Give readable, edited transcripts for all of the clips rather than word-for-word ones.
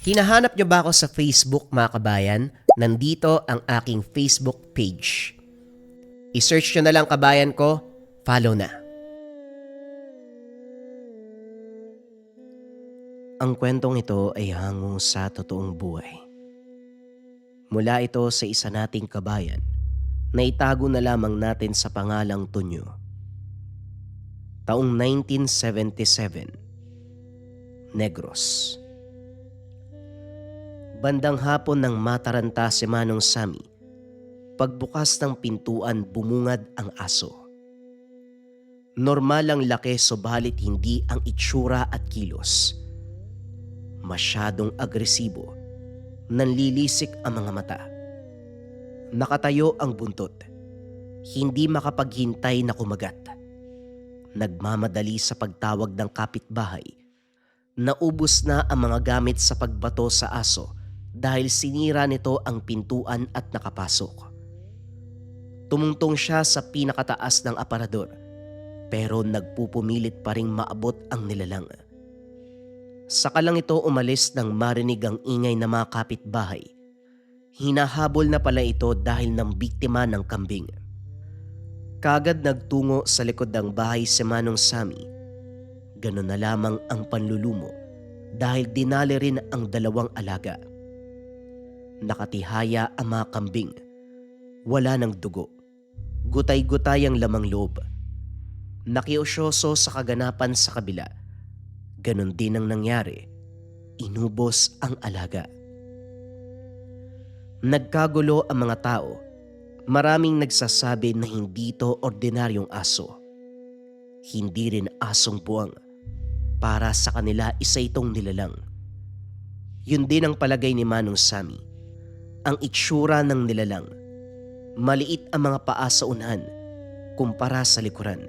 Hinahanap niyo ba ako sa Facebook mga kabayan? Nandito ang aking Facebook page. I-search niyo na lang kabayan ko, follow na. Ang kwentong ito ay hango sa totoong buhay. Mula ito sa isa nating kabayan na itago na lamang natin sa pangalang Tonyo. Taong 1977, Negros. Bandang hapon nang mataranta si Manong Sammy, pagbukas ng pintuan bumungad ang aso. Normal ang laki subalit hindi ang itsura at kilos. Masyadong agresibo, nanlilisik ang mga mata. Nakatayo ang buntot, hindi makapaghintay na kumagat. Nagmamadali sa pagtawag ng kapitbahay. Naubos na ang mga gamit sa pagbato sa aso dahil sinira nito ang pintuan at nakapasok. Tumungtong siya sa pinakataas ng aparador pero nagpupumilit pa ring maabot ang nilalang. Saka lang ito umalis nang marinig ang ingay ng mga kapitbahay. Hinahabol na pala ito dahil ng biktima ng kambing. Kagad nagtungo sa likod ng bahay si Manong Sammy. Ganun na lamang ang panlulumo dahil dinali rin ang dalawang alaga. Nakatihaya ang mga kambing. Wala ng dugo. Gutay-gutay ang lamang loob. Nakiusyoso sa kaganapan sa kabila. Ganon din ang nangyari. Inubos ang alaga. Nagkagulo ang mga tao. Maraming nagsasabi na hindi ito ordinaryong aso. Hindi rin asong buwang. Para sa kanila isa itong nilalang. Yun din ang palagay ni Manong Sammy. Ang itsura ng nilalang. Maliit ang mga paa sa unahan kumpara sa likuran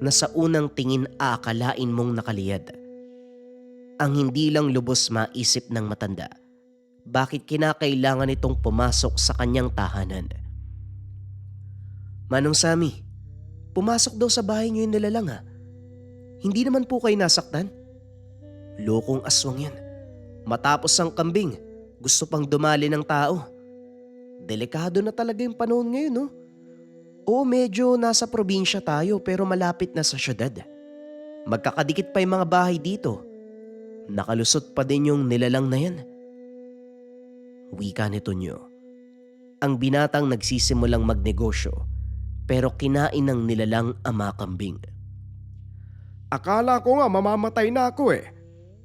na sa unang tingin aakalain mong nakaliyad. Ang hindi lang lubos maisip ng matanda, bakit kinakailangan itong pumasok sa kanyang tahanan? Manong Sammy, pumasok daw sa bahay niyo yung nilalang ha. Hindi naman po kayo nasaktan? Lokong aswang yan. Matapos ang kambing, gusto pang dumali ng tao. Delikado na talaga yung panahon ngayon no? Oo, medyo nasa probinsya tayo pero malapit na sa syudad. Magkakadikit pa yung mga bahay dito. Nakalusot pa din yung nilalang na yan. Wika ni Tonyo. Ang binatang nagsisimulang magnegosyo pero kinain ng nilalang ang mga kambing. Akala ko nga mamamatay na ako eh.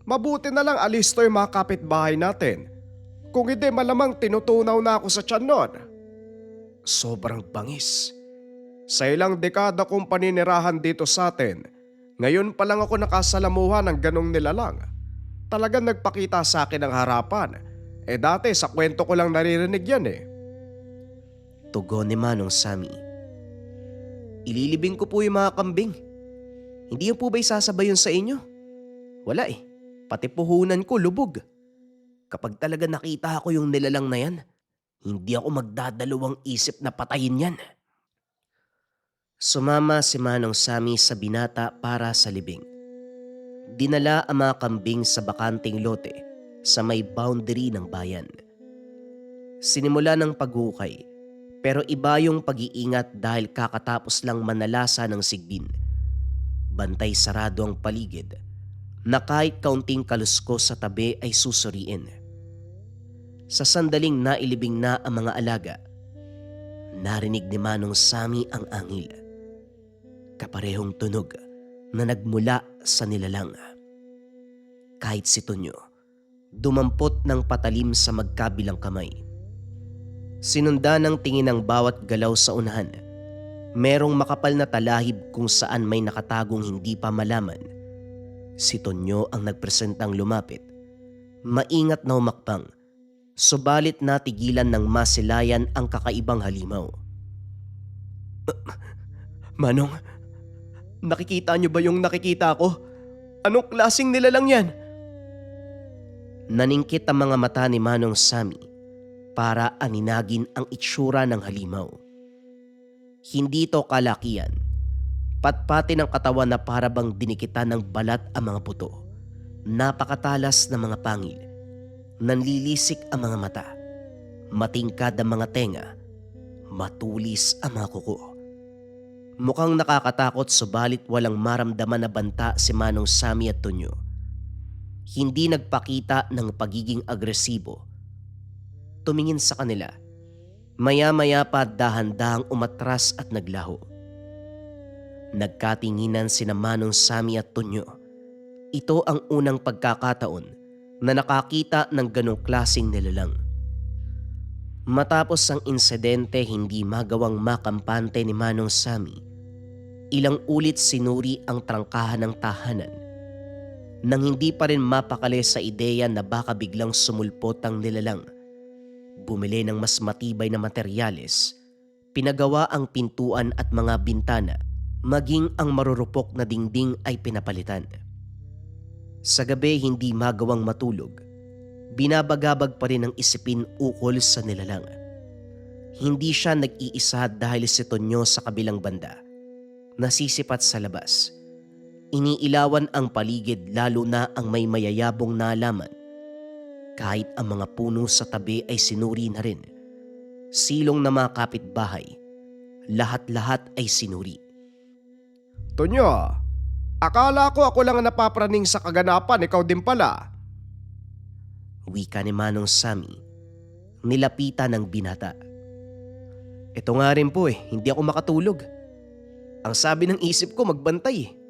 Mabuti na lang alis to yung mga kapitbahay natin. Kung hindi malamang tinutunaw na ako sa tiyan nun. Sobrang bangis. Sa ilang dekada kong paninirahan dito sa atin, ngayon pa lang ako nakasalamuhan ng ganong nilalang. Talagang nagpakita sa akin ng harapan. Dati sa kwento ko lang naririnig yan eh. Tugon ni Manong Sammy. Ililibing ko po yung mga kambing. Hindi yung po ba isasabay yun sa inyo? Wala eh. Pati puhunan ko lubog. Kapag talaga nakita ko yung nilalang na yan, hindi ako magdadalawang isip na patayin yan. Sumama si Manong Sammy sa binata para sa libing. Dinala ang mga kambing sa bakanting lote sa may boundary ng bayan. Sinimula ng paghukay pero iba yung pag-iingat dahil kakatapos lang manalasa ng sigbin. Bantay sarado ang paligid na kahit kaunting kaluskos sa tabi ay susuriin. Sa sandaling nailibing na ang mga alaga, narinig ni Manong Sammy ang angil. Kaparehong tunog na nagmula sa nilalang. Kahit si Tonyo, dumampot ng patalim sa magkabilang kamay. Sinundan ng tingin ng bawat galaw sa unahan. Merong makapal na talahib kung saan may nakatagong hindi pa malaman. Si Tonyo ang nagpresentang lumapit. Maingat na humakbang, subalit natigilan ng masilayan ang kakaibang halimaw. Manong, nakikita niyo ba yung nakikita ko? Anong klaseng nilalang yan? Naningkit ang mga mata ni Manong Sammy para aninagin ang itsura ng halimaw. Hindi ito kalakian. Patpati ng katawan na parabang dinikitan ng balat ang mga buto. Napakatalas na mga pangil. Nanlilisik ang mga mata, matingkad ang mga tenga, matulis ang mga kuko. Mukhang nakakatakot subalit walang maramdaman na banta si Manong Sammy at Tonyo. Hindi nagpakita ng pagiging agresibo. Tumingin sa kanila. Maya-maya pa dahan-dahang umatras at naglaho. Nagkatinginan sina Manong Sammy at Tonyo. Ito ang unang pagkakataon na nakakita ng ganong klaseng nilalang. Matapos ang insidente hindi magawang makampante ni Manong Sammy, ilang ulit sinuri ang trangkahan ng tahanan. Nang hindi pa rin mapakali sa ideya na baka biglang sumulpot ang nilalang, bumili ng mas matibay na materyales, pinagawa ang pintuan at mga bintana, maging ang marurupok na dingding ay pinapalitan. Sa gabi hindi magawang matulog, binabagabag pa rin ang isipin ukol sa nilalang. Hindi siya nag-iisa dahil si Tonyo sa kabilang banda, nasisipat sa labas. Iniilawan ang paligid lalo na ang may mayayabong nalaman. Kahit ang mga puno sa tabi ay sinuri na rin. Silong na mga kapitbahay, lahat-lahat ay sinuri. Tonyo, akala ko ako lang ang napapraning sa kaganapan, ikaw din pala. Wika ni Manong Sammy, nilapitan ng binata. Ito nga rin po hindi ako makatulog. Ang sabi ng isip ko magbantay.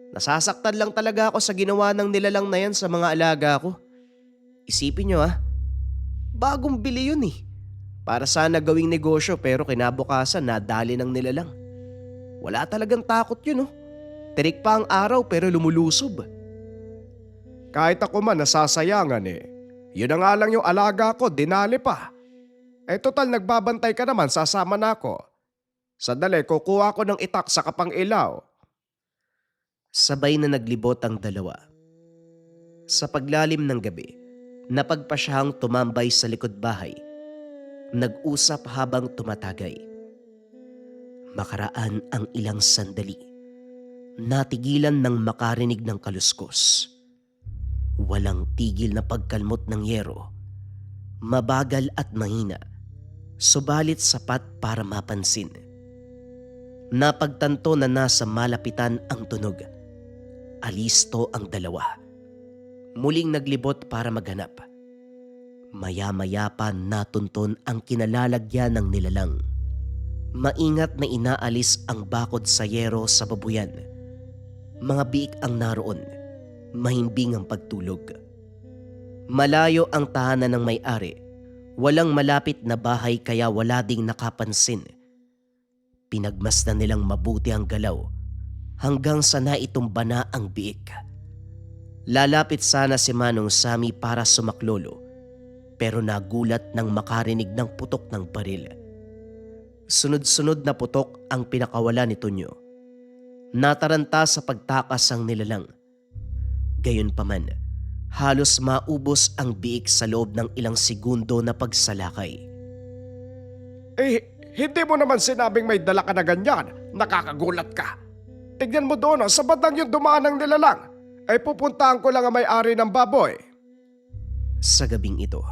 Nasasaktan lang talaga ako sa ginawa ng nilalang na yan sa mga alaga ko. Isipin nyo bagong bili yun Para sana gawing negosyo pero kinabukasan nadali ng nilalang. Wala talagang takot yun Tirik pa ang araw pero lumulusob. Kahit ako man nasasayangan Yun na nga lang yung alaga ko, dinali pa. Total nagbabantay ka naman, sasama na ako. Sandali, kukuha ko ng itak sa kapang-ilaw. Sabay na naglibot ang dalawa. Sa paglalim ng gabi, napagpasyahang tumambay sa likod bahay. Nag-usap habang tumatagay. Makaraan ang ilang sandali. Natigilan ng makarinig ng kaluskos. Walang tigil na pagkalmot ng yero. Mabagal at mahina, subalit sapat para mapansin. Napagtanto na nasa malapitan ang tunog. Alisto ang dalawa. Muling naglibot para maghanap. Maya-maya pa natunton ang kinalalagyan ng nilalang. Maingat na inaalis ang bakod sa yero sa babuyan. Mga biik ang naroon. Mahimbing ang pagtulog. Malayo ang tahanan ng may-ari. Walang malapit na bahay kaya wala ding nakapansin. Pinagmasdan nilang mabuti ang galaw hanggang sa naitumba na ang biik. Lalapit sana si Manong Sammy para sumaklolo pero nagulat nang makarinig ng putok ng baril. Sunod-sunod na putok ang pinakawala ni Tonyo. Nataranta sa pagtakas ang nilalang. Gayunpaman, halos maubos ang biik sa loob ng ilang segundo na pagsalakay. Hindi mo naman sinabing may dala ka na ganyan. Nakakagulat ka. Tignan mo doon sa bandang yung dumaan ng nilalang. Pupuntahan ko lang ang may-ari ng baboy. Sa gabing ito,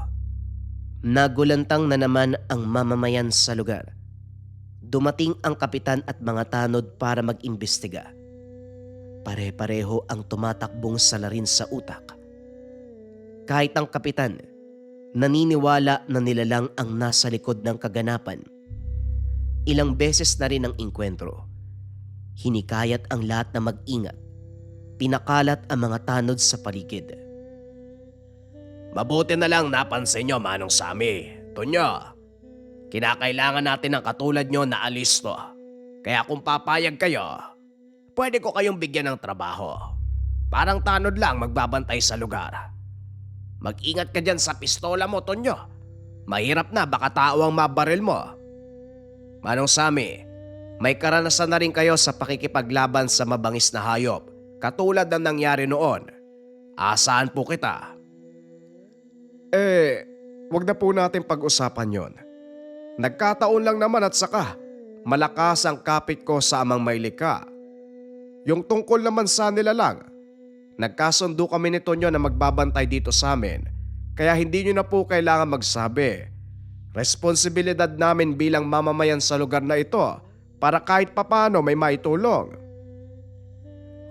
nagulantang na naman ang mamamayan sa lugar. Dumating ang kapitan at mga tanod para mag-imbestiga. Pare-pareho ang tumatakbong salarin sa utak. Kahit ang kapitan, naniniwala na nilalang ang nasa likod ng kaganapan. Ilang beses na rin ang inkwentro. Hinikayat ang lahat na mag-ingat. Pinakalat ang mga tanod sa paligid. Mabuti na lang napansin nyo, Manong Sammy. Tonyo, kinakailangan natin ng katulad nyo na alisto. Kaya kung papayag kayo, pwede ko kayong bigyan ng trabaho. Parang tanod lang magbabantay sa lugar. Mag-ingat ka dyan sa pistola mo, Tonyo. Mahirap na baka tao ang mabaril mo. Manong Sammy, may karanasan na rin kayo sa pakikipaglaban sa mabangis na hayop, katulad ng nangyari noon. Asahan po kita. Wag na po natin pag-usapan yon. Nagkataon lang naman at saka, malakas ang kapit ko sa amang Maylika. Yung tungkol naman sa nilalang, nagkasundo kami ni Tonyo na magbabantay dito sa amin Kaya hindi nyo na po kailangan magsabi. Responsibilidad namin bilang mamamayan sa lugar na ito para kahit papano may maitulong.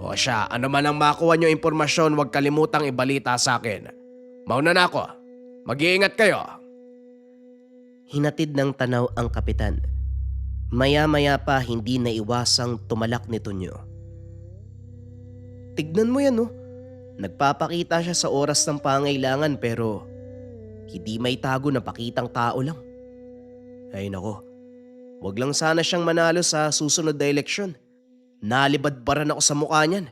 O siya, ano man ang makuha nyo impormasyon, huwag kalimutang ibalita sa akin. Mauna na ako. Mag-iingat kayo. Hinatid ng tanaw ang kapitan. Maya-maya pa hindi naiwasang tumalak ni Tonyo. Tignan mo yan, oh. Nagpapakita siya sa oras ng pangailangan pero hindi may tago na pakitang tao lang. Ay nako, wag lang sana siyang manalo sa susunod na eleksyon. Nalibadbaran ako sa mukha niyan.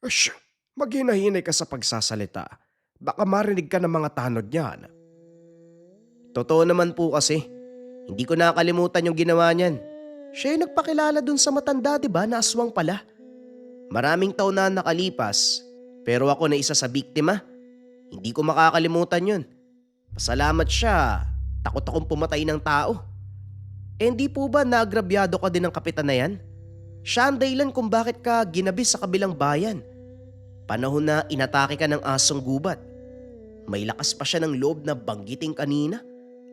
Ush, maghinahinay ka sa pagsasalita. Baka marinig ka ng mga tanod niyan. Totoo naman po kasi, hindi ko nakalimutan yung ginawa niyan. Siya yung nagpakilala dun sa matanda, diba, na aswang pala. Maraming taon na nakalipas, pero ako na isa sa biktima. Hindi ko makakalimutan yun. Pasalamat siya, takot akong pumatay ng tao. Eh hindi po ba naagrabyado ka din ng kapitan na yan? Siya ang dahilan kung bakit ka ginabi sa kabilang bayan. Panahon na inatake ka ng asong gubat. May lakas pa siya ng loob na banggiting kanina.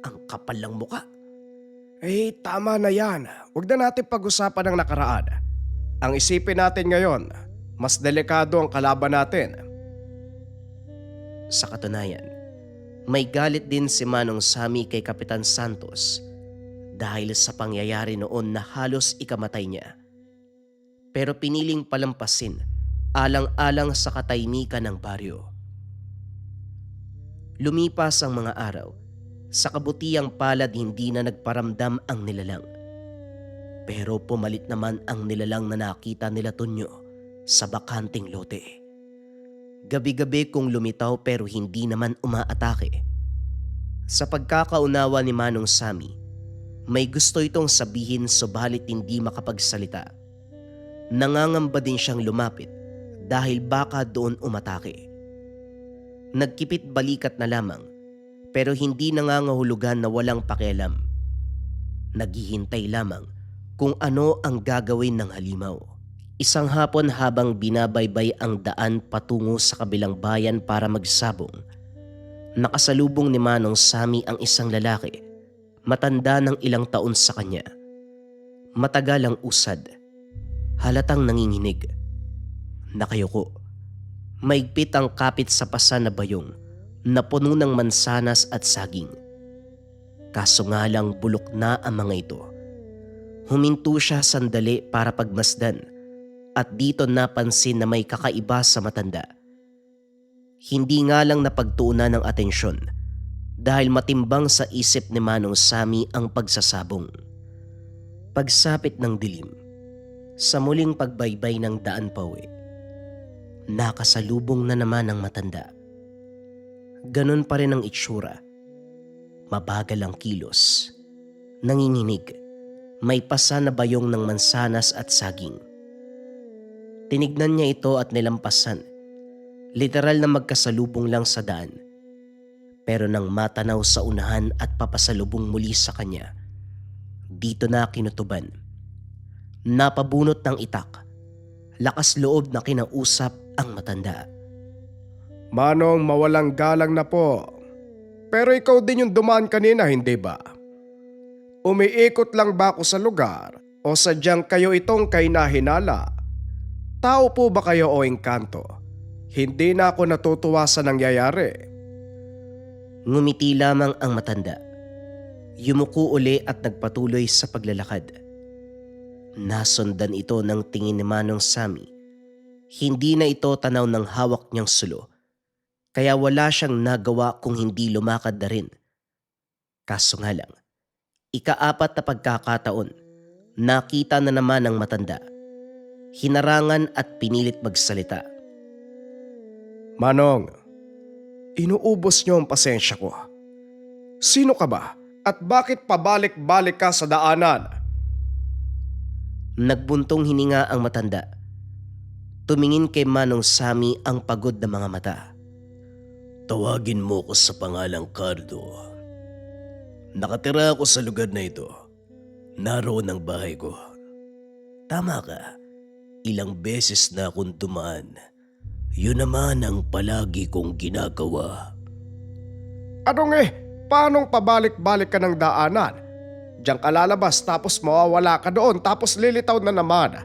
Ang kapal lang muka. Eh, tama na yan. Huwag na natin pag-usapan ang nakaraan. Ang isipin natin ngayon, mas delikado ang kalaban natin. Sa katunayan, may galit din si Manong Sammy kay Kapitan Santos dahil sa pangyayari noon na halos ikamatay niya. Pero piniling palampasin alang-alang sa katahimikan ng baryo. Lumipas ang mga araw, sa kabutiang palad hindi na nagparamdam ang nilalang. Pero pumalit naman ang nilalang na nakita nila Tonyo sa bakanting lote. Gabi-gabi kong lumitaw pero hindi naman umaatake. Sa pagkakaunawa ni Manong Sammy, may gusto itong sabihin subalit hindi makapagsalita. Nangangamba din siyang lumapit dahil baka doon umatake. Nagkipit balikat na lamang pero hindi nangangahulugan na walang pakialam. Naghihintay lamang kung ano ang gagawin ng halimaw. Isang hapon habang binabaybay ang daan patungo sa kabilang bayan para magsabong, nakasalubong ni Manong Sammy ang isang lalaki, matanda ng ilang taon sa kanya. Matagal ang usad, halatang nanginginig. Nakayuko, maigpit ang kapit sa pasa na bayong na puno ng mansanas at saging. Kaso nga lang bulok na ang mga ito. Huminto siya sandali para pagmasdan at dito napansin na may kakaiba sa matanda. Hindi nga lang napagtuunan ng atensyon dahil matimbang sa isip ni Manong Sammy ang pagsasabong. Pagsapit ng dilim, sa muling pagbaybay ng daan pauwi, nakasalubong na naman ang matanda. Ganon pa rin ang itsura. Mabagal ang kilos. Nanginginig. May pasa na bayong ng mansanas at saging. Tinignan niya ito at nilampasan. Literal na magkasalubong lang sa daan. Pero nang matanaw sa unahan at papasalubong muli sa kanya, dito na kinutuban. Napabunot ng itak. Lakas loob na kinausap ang matanda. Manong, mawalang galang na po. Pero ikaw din yung dumaan kanina, hindi ba? Umiikot lang ba ako sa lugar o sadyang kayo itong kay nahinala? Tao po ba kayo o engkanto? Hindi na ako natutuwa sa nangyayari. Ngumiti lamang ang matanda. Yumuko uli at nagpatuloy sa paglalakad. Nasundan ito ng tingin ni Manong Sammy. Hindi na ito tanaw ng hawak niyang sulo. Kaya wala siyang nagawa kung hindi lumakad na rin. Kaso nga lang, ika-4 na pagkakataon, nakita na naman ang matanda. Hinarangan at pinilit magsalita. Manong, inuubos niyo ang pasensya ko. Sino ka ba? At bakit pabalik-balik ka sa daanan? Nagbuntong hininga ang matanda. Tumingin kay Manong Sammy ang pagod na mga mata. Tawagin mo ko sa pangalang Cardo. Nakatira ako sa lugar na ito. Naroon ang bahay ko. Tama ka. Ilang beses na akong dumaan. Yun naman ang palagi kong ginagawa. Anong paanong pabalik-balik ka ng daanan? Diyan ka lalabas tapos mawawala ka doon tapos lilitaw na naman.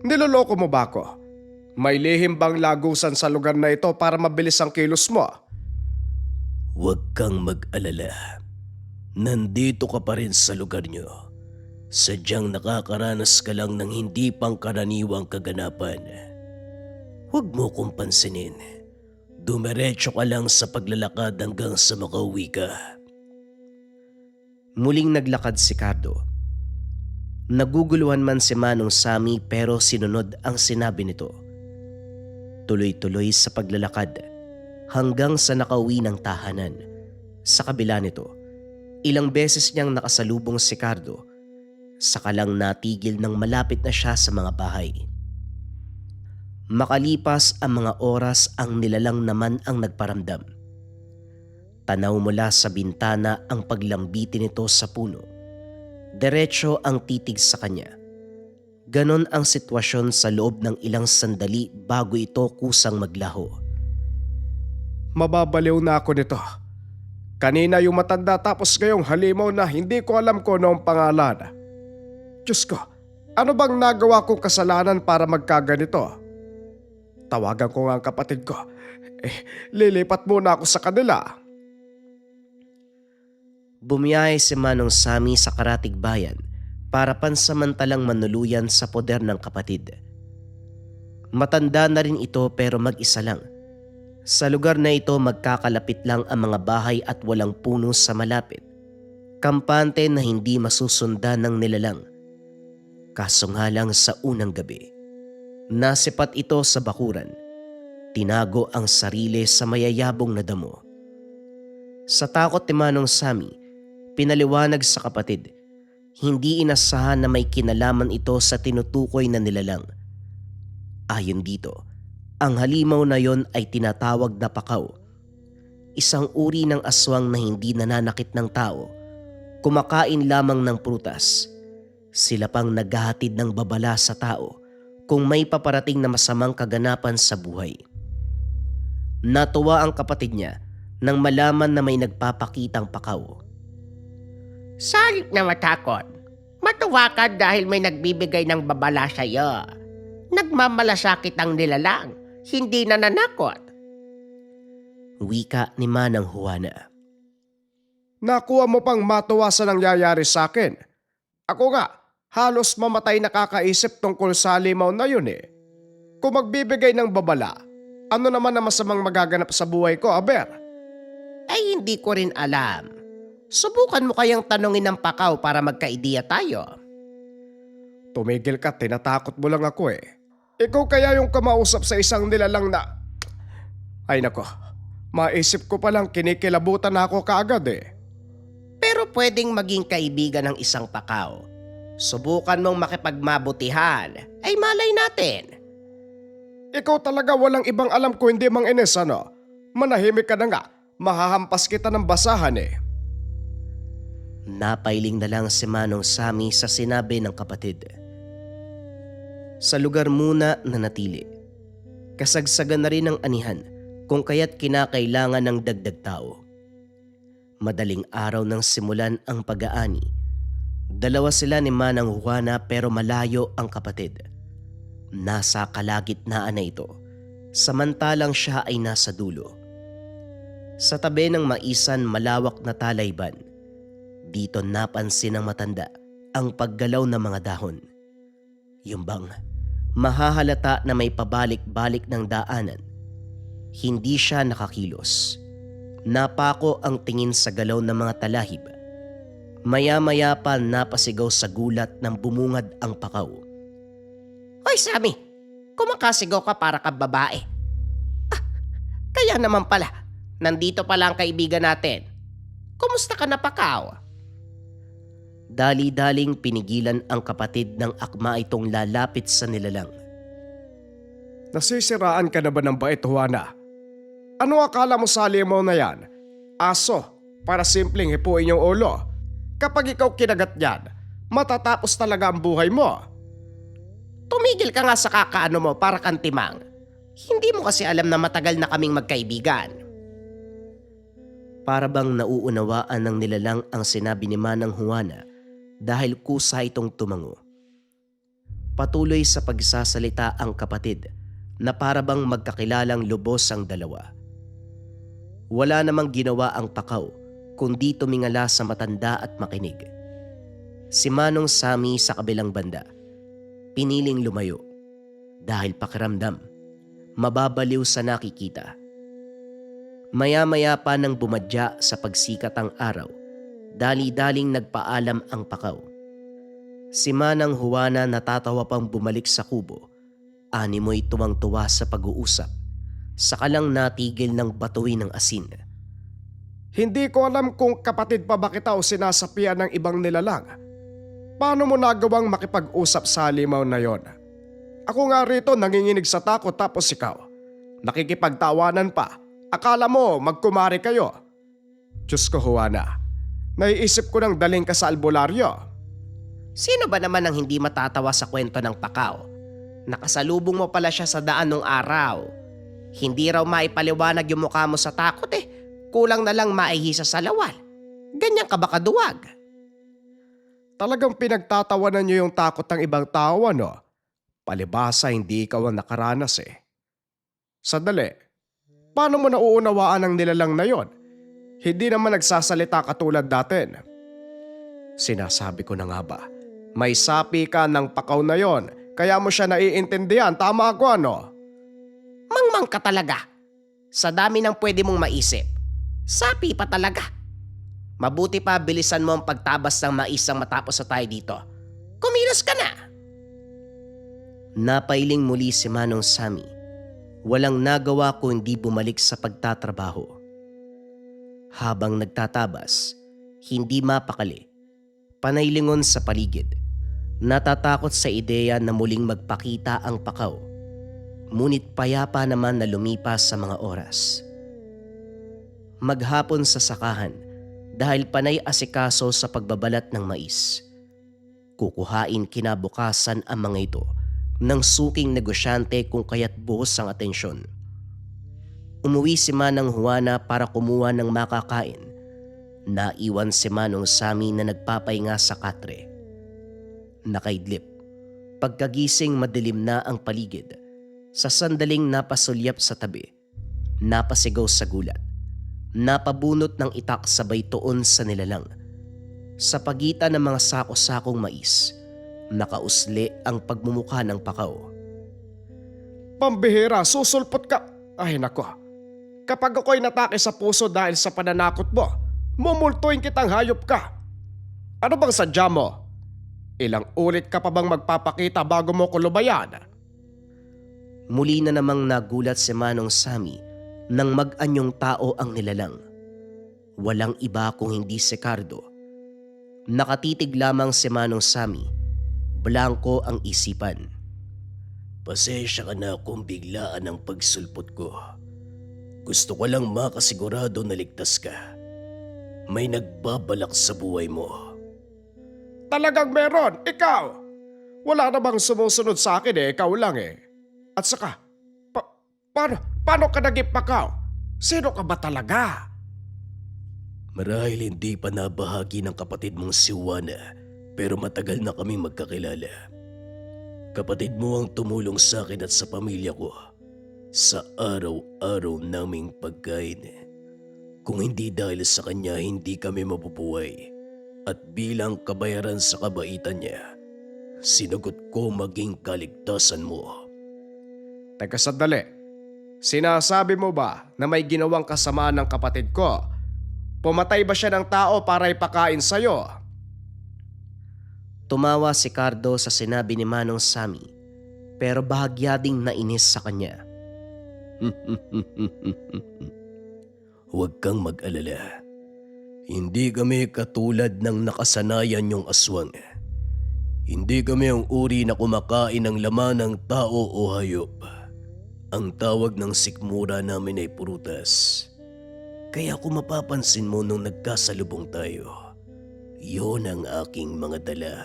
Niloloko mo ba ako? May lihim bang lagusan sa lugar na ito para mabilis ang kilos mo? Huwag kang mag-alala. Nandito ka pa rin sa lugar nyo. Sadyang nakakaranas ka lang ng hindi pangkaraniwang kaganapan. Huwag mo kong pansinin. Dumiretso ka lang sa paglalakad hanggang sa makauwi ka. Muling naglakad si Cardo. Naguguluhan man si Manong Sammy pero sinunod ang sinabi nito. Tuloy-tuloy sa paglalakad hanggang sa nakauwi ng tahanan. Sa kabila nito, ilang beses niyang nakasalubong si Cardo. Saka lang natigil nang malapit na siya sa mga bahay. Makalipas ang mga oras ang nilalang naman ang nagparamdam. Tanaw mula sa bintana ang paglambitin nito sa puno. Diretso ang titig sa kanya. Ganon ang sitwasyon sa loob ng ilang sandali bago ito kusang maglaho. Mababaliw na ako nito. Kanina yung matanda tapos ngayong halimaw na hindi ko alam kung ano ang pangalan. Diyos ko, ano bang nagawa kong kasalanan para magkaganito? Tawagan ko nga ang kapatid ko. Lilipat muna ako sa kanila. Bumiyahe si Manong Sammy sa Karatig Bayan para pansamantalang manuluyan sa poder ng kapatid. Matanda na rin ito pero mag-isa lang. Sa lugar na ito magkakalapit lang ang mga bahay at walang puno sa malapit. Kampante na hindi masusundan ng nilalang. Kaso nga lang sa unang gabi, nasipat ito sa bakuran. Tinago ang sarili sa mayayabong na damo. Sa takot ni Manong Sammy, pinaliwanag sa kapatid, hindi inasahan na may kinalaman ito sa tinutukoy na nilalang. Ayon dito, ang halimaw na yon ay tinatawag na pakaw. Isang uri ng aswang na hindi nananakit ng tao, kumakain lamang ng prutas. Sila pang naghahatid ng babala sa tao kung may paparating na masamang kaganapan sa buhay. Natuwa ang kapatid niya nang malaman na may nagpapakitang pakaw. Salit na matakot. Matuwa ka dahil may nagbibigay ng babala sa'yo. Nagmamalasakit ang nilalang, hindi nananakot. Wika ni Manang Juana. Nakuha mo pang matuwa sa nangyayari sa akin. Ako nga, halos mamatay na kakaisip tungkol sa halimaw na yun eh. Kung magbibigay ng babala, ano naman ang masamang magaganap sa buhay ko, Aber? Ay hindi ko rin alam. Subukan mo kayang tanungin ng pakaw para magkaidiya tayo. Tumigil ka, tinatakot mo lang ako eh. Ikaw kaya yung kumausap sa isang nilalang na... Ay nako, maisip ko palang kinikilabutan na ako kaagad eh. Pero pwedeng maging kaibigan ng isang pakaw. Subukan mong makipagmabutihan. Ay malay natin. Ikaw talaga walang ibang alam ko hindi Mang Ines ano. Manahimik ka na nga, mahahampas kita ng basahan eh. Napailing na lang si Manong Sammy sa sinabi ng kapatid. Sa lugar muna nanatili. Kasagsagan na rin ang anihan kung kaya't kinakailangan ng dagdag tao. Madaling araw nang simulan ang pag-aani. Dalawa sila ni Manang Juana pero malayo ang kapatid. Nasa kalagitnaan na ito, samantalang siya ay nasa dulo. Sa tabi ng maisan malawak na talayban, dito napansin ng matanda ang paggalaw ng mga dahon. Yung bang mahahalata na may pabalik-balik ng daanan. Hindi siya nakakilos. Napako ang tingin sa galaw ng mga talahib. Maya-maya pa napasigaw sa gulat nang bumungad ang pakaw. Hoy Sammy, kumakasigaw ka para kang babae. Kaya naman pala, nandito pala ang kaibigan natin. Kumusta ka na pakaw? Dali-daling pinigilan ang kapatid ng akma itong lalapit sa nilalang. Nasisiraan ka na ba ng bait, Juana? Ano akala mo sa halimaw na yan? Aso, para simpleng hipuin yung ulo. Kapag ikaw kinagat yan, matatapos talaga ang buhay mo. Tumigil ka nga sa kakaano mo para kang timang. Hindi mo kasi alam na matagal na kaming magkaibigan. Para bang nauunawaan ng nilalang ang sinabi ni Manang Juana dahil kusa itong tumango. Patuloy sa pagsasalita ang kapatid na para bang magkakilalang lubos ang dalawa. Wala namang ginawa ang Pakaw kundi tumingala sa matanda at makinig. Si Manong Sammy sa kabilang banda, piniling lumayo dahil pakiramdam, mababaliw sa nakikita. Maya-maya pa nang bumadya sa pagsikat ang araw, dali-daling nagpaalam ang Pakaw. Si Manang Juana natatawa pang bumalik sa kubo, animoy tuwang-tuwa sa pag-uusap, saka lang natigil ng batuin ng asin. Hindi ko alam kung kapatid pa ba kita o sinasapian ng ibang nilalang. Paano mo nagawang makipag-usap sa halimaw na yon? Ako nga rito nanginginig sa takot tapos ikaw. Nakikipagtawanan pa. Akala mo magkumari kayo. Diyos ko Juana, naiisip ko nang daling ka sa albularyo. Sino ba naman ang hindi matatawa sa kwento ng Pakaw? Nakasalubong mo pala siya sa daan nung araw. Hindi raw maipaliwanag yung mukha mo sa takot eh. Kulang na lang maihisa sa lawal. Ganyan ka ba kaduwag? Talagang pinagtatawanan niyo yung takot ng ibang tao, ano? Palibasa hindi ikaw ang nakaranas eh. Sandali, paano mo nauunawaan ang nilalang na yon? Hindi naman nagsasalita katulad datin. Sinasabi ko na nga ba, may sapi ka ng Pakaw na yon, kaya mo siya naiintindihan, tama ako ano? Mangmang ka talaga. Sa dami ng pwede mong maisip. Sapi pa talaga. Mabuti pa bilisan mo ang pagtabas ng maisang matapos sa tayo dito. Kumilos ka na. Napailing muli si Manong Sammy. Walang nagawa kundi bumalik sa pagtatrabaho. Habang nagtatabas, hindi mapakali. Panaylingon sa paligid. Natatakot sa ideya na muling magpakita ang Pakaw. Ngunit payapa naman na lumipas sa mga oras. Maghapon sa sakahan dahil panay asikaso sa pagbabalat ng mais. Kukuhain kinabukasan ang mga ito ng suking negosyante kung kaya't buhos ang atensyon. Umuwi si Manang Juana para kumuha ng makakain. Naiwan si Manong Sammy na nagpapahinga sa katre. Nakaidlip. Pagkagising madilim na ang paligid. Sa sandaling napasulyap sa tabi. Napasigaw sa gulat. Napabunot ng itak sabay tuon sa nilalang. Sa pagitan ng mga sako-sakong mais, nakausli ang pagmumukha ng Pakaw. Pambihira, susulpot ka. Ay nako, kapag ako'y natake sa puso dahil sa pananakot mo, mumultuin kitang hayop ka. Ano bang sadya mo? Ilang ulit ka pa bang magpapakita bago mo ko lubayan? Muli na namang nagulat si Manong Sammy nang mag-anyong tao ang nilalang. Walang iba kung hindi si Cardo. Nakatitig lamang si Manong Sammy. Blanko ang isipan. Pasensya ka na kung biglaan ang pagsulpot ko. Gusto ko lang makasigurado na ligtas ka. May nagbabalak sa buhay mo. Talagang meron, ikaw. Wala na bang sumusunod sa akin eh, ikaw lang eh. At saka, paano ka naging Pakaw? Sino ka ba talaga? Marahil hindi pa nabahagi ng kapatid mong si Juana, pero matagal na kaming magkakilala. Kapatid mo ang tumulong sa akin at sa pamilya ko sa araw-araw naming pagkain. Kung hindi dahil sa kanya, hindi kami mabubuhay. At bilang kabayaran sa kabaitan niya, sinagot ko maging kaligtasan mo. Teka sandali, sinasabi mo ba na may ginawang kasamaan ng kapatid ko? Pumatay ba siya ng tao para ipakain sa'yo? Tumawa si Cardo sa sinabi ni Manong Sammy, pero bahagya ding nainis sa kanya. Huwag kang mag-alala. Hindi kami katulad ng nakasanayan yung aswang. Hindi kami ang uri na kumakain ng laman ng tao o hayop. Ang tawag ng sikmura namin ay prutas. Kaya kung mapapansin mo nung nagkasalubong tayo, yon ang aking mga dala.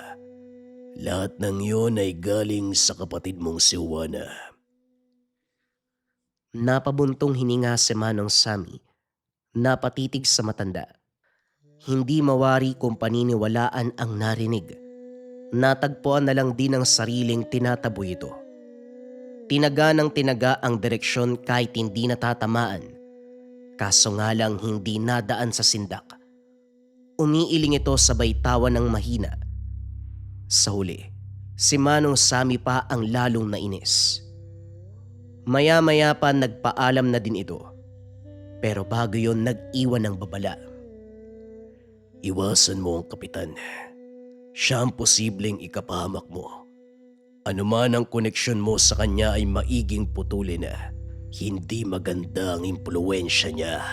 Lahat ng yon ay galing sa kapatid mong si Juana. Napabuntong hininga si Manong Sammy. Napatitig sa matanda. Hindi mawari kung paniniwalaan ang narinig. Natagpuan na lang din ang sariling tinataboy ito. Tinaga ng tinaga ang direksyon kahit hindi natatamaan. Kaso nga lang hindi nadaan sa sindak. Umiiling ito sabay tawa ng mahina. Sa huli, si Manong Sammy pa ang lalong nainis. Maya-maya pa nagpaalam na din ito. Pero bago yon nag-iwan ng babala. Iwasan mo ang kapitan. Siya ang posibleng ikapahamak mo. Ano man ang koneksyon mo sa kanya ay maiging putulin na. Hindi maganda ang impluwensya niya.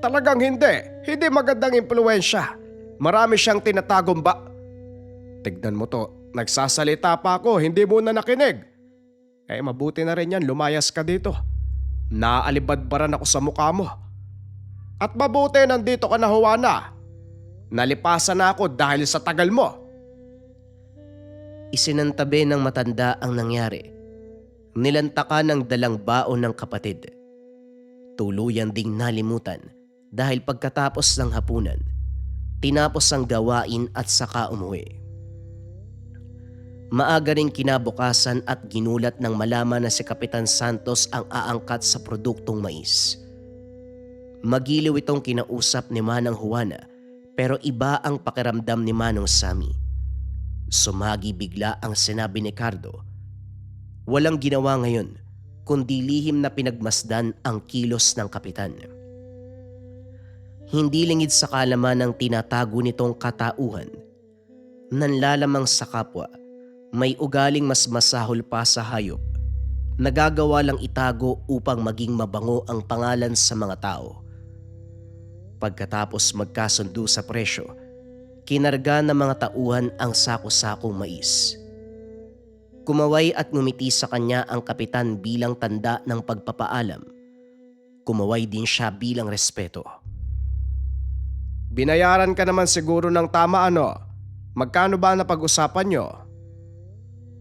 Talagang hindi. Hindi magandang impluwensya. Marami siyang tinatagong Tignan mo to, nagsasalita pa ako, hindi mo na nakinig. Mabuti na rin yan, lumayas ka dito. Naalibadbaran ako sa mukha mo. At mabuti nandito ka na, Juana. Nalipasan na ako dahil sa tagal mo. Isinantabi ng matanda ang nangyari. Nilantakan ng dalang baon ng kapatid. Tuluyan ding nalimutan dahil pagkatapos ng hapunan, tinapos ang gawain at saka umuwi. Maaga ring kinabukasan at ginulat ng malaman na si Kapitan Santos ang aangkat sa produktong mais. Magiliw itong kinausap ni Manang Juana pero iba ang pakiramdam ni Manong Sammy. Sumagi bigla ang sinabi ni Cardo. Walang ginawa ngayon kundi lihim na pinagmasdan ang kilos ng kapitan. Hindi lingid sa kalaman ng tinatago nitong katauhan. Nanlalamang sa kapwa, may ugaling mas masahol pa sa hayop. Nagagawa lang itago upang maging mabango ang pangalan sa mga tao. Pagkatapos magkasundo sa presyo, kinarga ng mga tauhan ang sako-sakong mais. Kumaway at ngumiti sa kanya ang kapitan bilang tanda ng pagpapaalam. Kumaway din siya bilang respeto. Binayaran ka naman siguro ng tama ano? Magkano ba na pag-usapan nyo?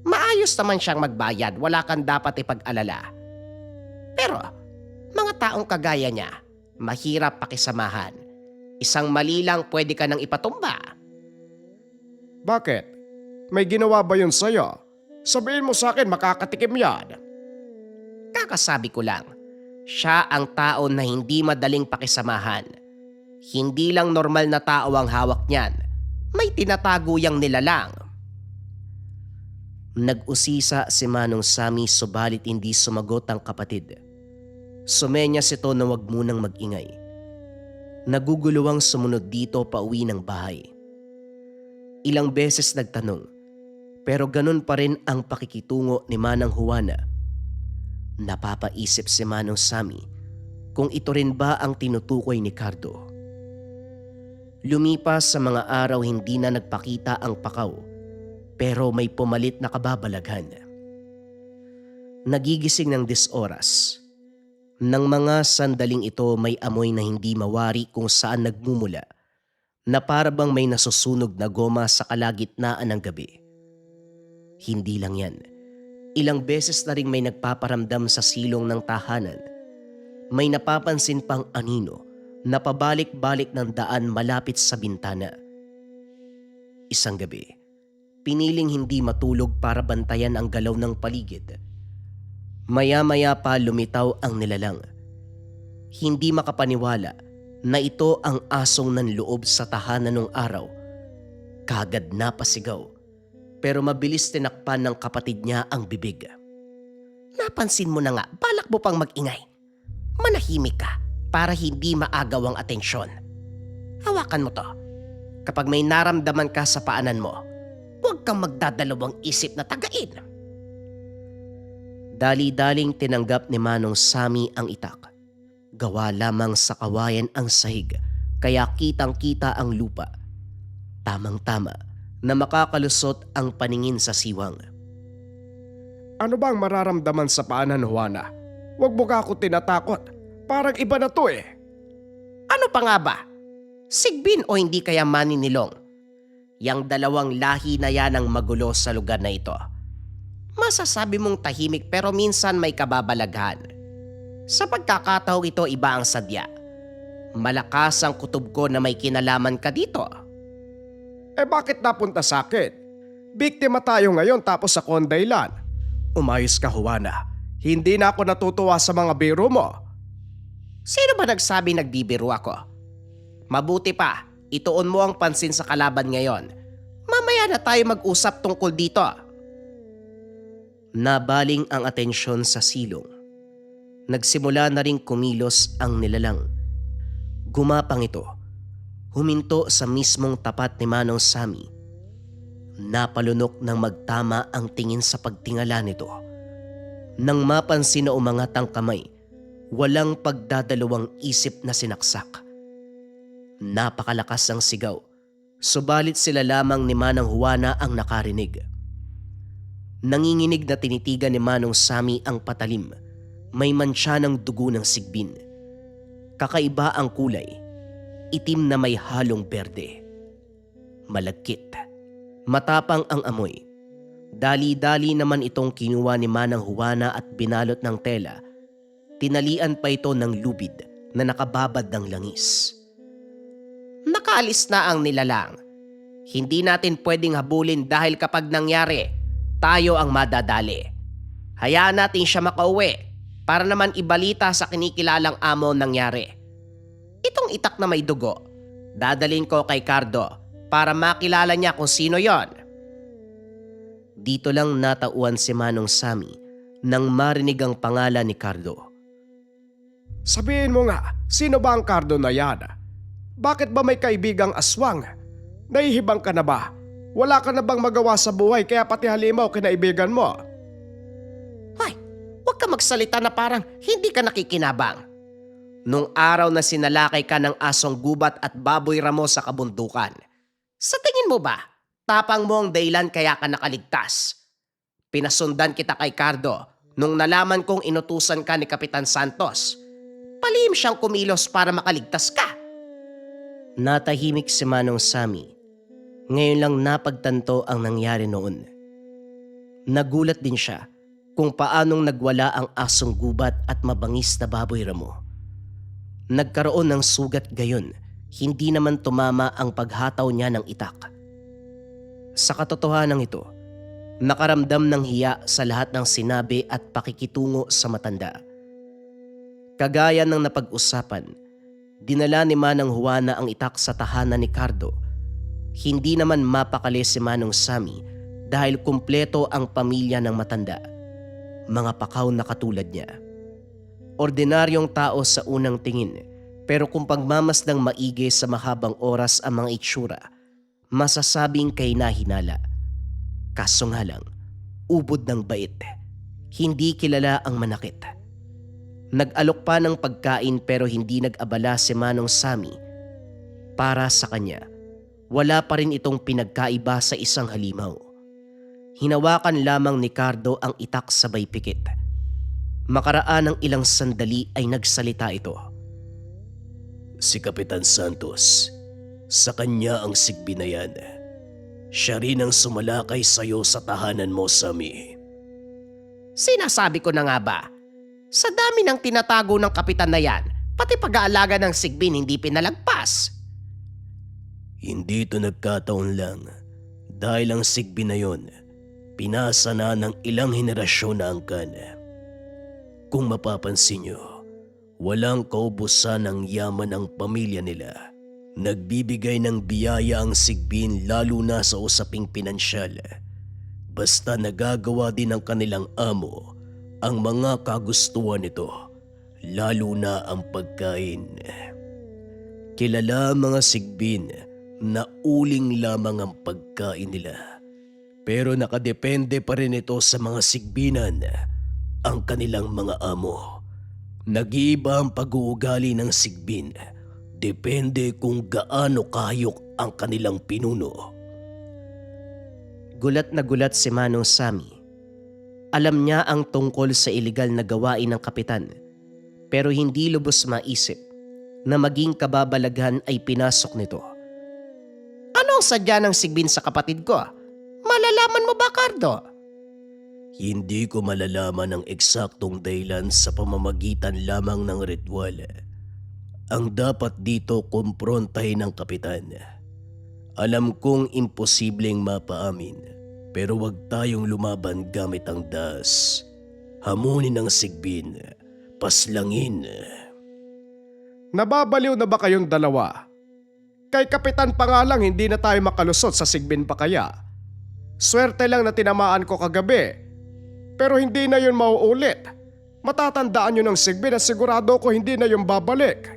Maayos naman siyang magbayad, wala kang dapat ipag-alala. Pero, mga taong kagaya niya, mahirap pakisamahan. Isang mali lang pwede ka nang ipatumba. Bakit? May ginawa ba yun sa'yo? Sabihin mo sa akin makakatikim yan. Kakasabi ko lang, siya ang tao na hindi madaling pakisamahan. Hindi lang normal na tao ang hawak niyan. May tinatago yang nilalang. Nag-usisa si Manong Sammy subalit hindi sumagot ang kapatid. Sumenyas ito na wag munang mag-ingay. Naguguluwang sumunod dito pauwi ng bahay. Ilang beses nagtanong, pero ganun pa rin ang pakikitungo ni Manang Juana. Napapaisip si Manong Sammy kung ito rin ba ang tinutukoy ni Cardo. Lumipas sa mga araw hindi na nagpakita ang pakaw, pero may pumalit na kababalaghan. Nagigising ng 10 oras. Nang mga sandaling ito may amoy na hindi mawari kung saan nagmumula, na parabang may nasusunog na goma sa kalagitnaan ng gabi. Hindi lang yan. Ilang beses na ring may nagpaparamdam sa silong ng tahanan. May napapansin pang anino na pabalik-balik ng daan malapit sa bintana. Isang gabi, piniling hindi matulog para bantayan ang galaw ng paligid. Maya-maya pa lumitaw ang nilalang. Hindi makapaniwala na ito ang asong nanloob sa tahanan ng araw. Kagad napasigaw, pero mabilis tinakpan ng kapatid niya ang bibig. Napansin mo na nga, balak mo pang mag-ingay. Manahimik ka para hindi maagaw ang atensyon. Hawakan mo to. Kapag may naramdaman ka sa paanan mo, huwag kang magdadalawang isip na tagain. Dali-daling tinanggap ni Manong Sammy ang itak. Gawa lamang sa kawayan ang sahig, kaya kitang-kita ang lupa. Tamang-tama na makakalusot ang paningin sa siwang. Ano bang mararamdaman sa paanan, Juana? Huwag mo ka ako tinatakot. Parang iba na to eh. Ano pa nga ba? Sigbin o hindi kaya maninilong? Yang dalawang lahi na yan ang magulo sa lugar na ito. Masasabi mong tahimik pero minsan may kababalaghan. Sa pagkakataong ito, iba ang sadya. Malakas ang kutob ko na may kinalaman ka dito. Bakit napunta sa akin? Biktima tayo ngayon tapos ako ang dahilan. Umayos ka, Juana. Hindi na ako natutuwa sa mga biro mo. Sino ba nagsabi nagbibiro ako? Mabuti pa, ituon mo ang pansin sa kalaban ngayon. Mamaya na tayo mag-usap tungkol dito. Nabaling ang atensyon sa silong. Nagsimula na ring kumilos ang nilalang. Gumapang ito. Huminto sa mismong tapat ni Manong Sammy. Napalunok ng magtama ang tingin sa pagtingala nito. Nang mapansin na umangat ang kamay, walang pagdadalawang isip na sinaksak. Napakalakas ang sigaw, subalit sila lamang ni Manang Juana ang nakarinig. Nanginginig na tinitigan ni Manong Sammy ang patalim. May mantsa ng dugo ng sigbin. Kakaiba ang kulay, itim na may halong berde. Malagkit, matapang ang amoy. Dali-dali naman itong kinuha ni Manang Juana at binalot ng tela. Tinalian pa ito ng lubid na nakababad ng langis. Nakaalis na ang nilalang. Hindi natin pwedeng habulin dahil kapag nangyari, tayo ang madadali. Hayaan natin siya makauwi para naman ibalita sa kinikilalang amo nangyari. Itong itak na may dugo, dadalhin ko kay Cardo para makilala niya kung sino yon. Dito lang natauan si Manong Sammy nang marinig ang pangalan ni Cardo. Sabihin mo nga, sino ba ang Cardo na yan? Bakit ba may kaibigang aswang? Nahihibang ka na ba? Wala ka na bang magawa sa buhay kaya pati halimaw kinaibigan mo? Ay, huwag ka magsalita na parang hindi ka nakikinabang. Nung araw na sinalakay ka ng asong gubat at baboy ramo sa kabundukan, sa tingin mo ba, tapang mo ang dahilan kaya ka nakaligtas? Pinasundan kita kay Cardo nung nalaman kong inutusan ka ni Kapitan Santos. Palihim siyang kumilos para makaligtas ka. Natahimik si Manong Sammy. Ngayon lang napagtanto ang nangyari noon. Nagulat din siya kung paanong nagwala ang asong gubat at mabangis na baboy ramo. Nagkaroon ng sugat gayon, hindi naman tumama ang paghataw niya ng itak. Sa katotohanan ito, nakaramdam ng hiya sa lahat ng sinabi at pakikitungo sa matanda. Kagaya ng napag-usapan, dinala ni Manang Juana ang itak sa tahanan ni Cardo. Hindi naman mapakali si Manong Sammy dahil kumpleto ang pamilya ng matanda. Mga pakaw na katulad niya. Ordinaryong tao sa unang tingin, pero kung pagmamasdang maigi sa mahabang oras ang mga itsura, masasabing kay nahinala. Kaso nga lang, ubod ng bait. Hindi kilala ang manakit. Nag-alok pa ng pagkain pero hindi nag-abala si Manong Sammy. Para sa kanya, wala pa rin itong pinagkaiba sa isang halimaw. Hinawakan lamang ni Cardo ang itak sabay pikit. Makaraan ng ilang sandali ay nagsalita ito. Si Kapitan Santos, sa kanya ang sigbi na yan. Siya rin ang sumalakay sa'yo sa tahanan mo, Sammy. Sinasabi ko na nga ba, sa dami ng tinatago ng kapitan na yan, pati pag-aalaga ng sigbin hindi pinalagpas. Hindi ito nagkataon lang dahil ang sigbi na yon, pinasa na ng ilang henerasyon na angkan. Kung mapapansin nyo, walang kaubusan ng yaman ng pamilya nila. Nagbibigay ng biyaya ang sigbin lalo na sa usaping pinansyal. Basta nagagawa din ng kanilang amo ang mga kagustuhan nito, lalo na ang pagkain. Kilala mga sigbin na uling lamang ang pagkain nila. Pero nakadepende pa rin ito sa mga sigbinan, ang kanilang mga amo. Nag-iiba ang pag-uugali ng sigbin. Depende kung gaano kahayok ang kanilang pinuno. Gulat na gulat si Manong Sammy. Alam niya ang tungkol sa iligal na gawain ng kapitan, pero hindi lubos maisip na maging kababalaghan ay pinasok nito. Ano ang sadya ng sigbin sa kapatid ko? Malalaman mo ba, Cardo? Hindi ko malalaman ang eksaktong dahilan sa pamamagitan lamang ng ritual. Ang dapat dito kumprontahin ng kapitan. Alam kong imposibleng mapaamin, pero wag tayong lumaban gamit ang das. Hamunin ang sigbin, paslangin. Nababaliw na ba kayong dalawa? Kay kapitan pa nga lang hindi na tayo makalusot sa sigbin pa kaya. Swerte lang na tinamaan ko kagabi. Pero hindi na yun mauulit. Matatandaan yun ng sigbin at sigurado ko hindi na yun babalik.